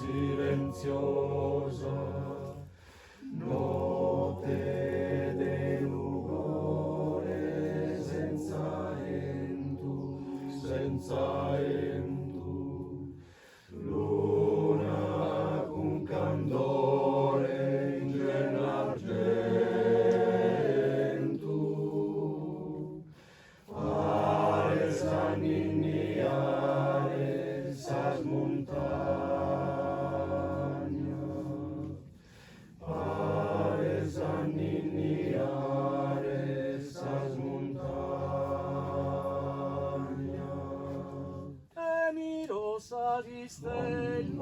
silenziosa, notte del lugore senza entu, luna con candore in l'argentu, ares aniniare sas montagna, ares aniniare sas montagna. E miro sas stellas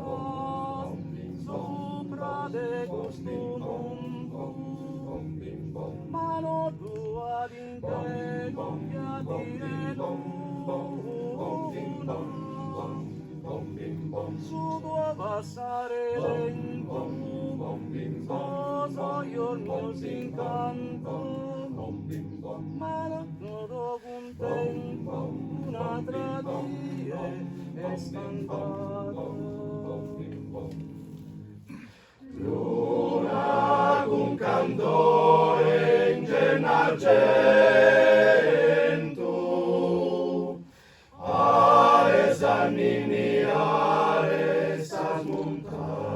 sopra de questo mondo, mano tua d'intelligenza dire luna, su tua passare lento, sposo io il mio incanto, ma noto contento un'altra die è stancato. Luna con candore in argentu, ares aniniare sas montagna.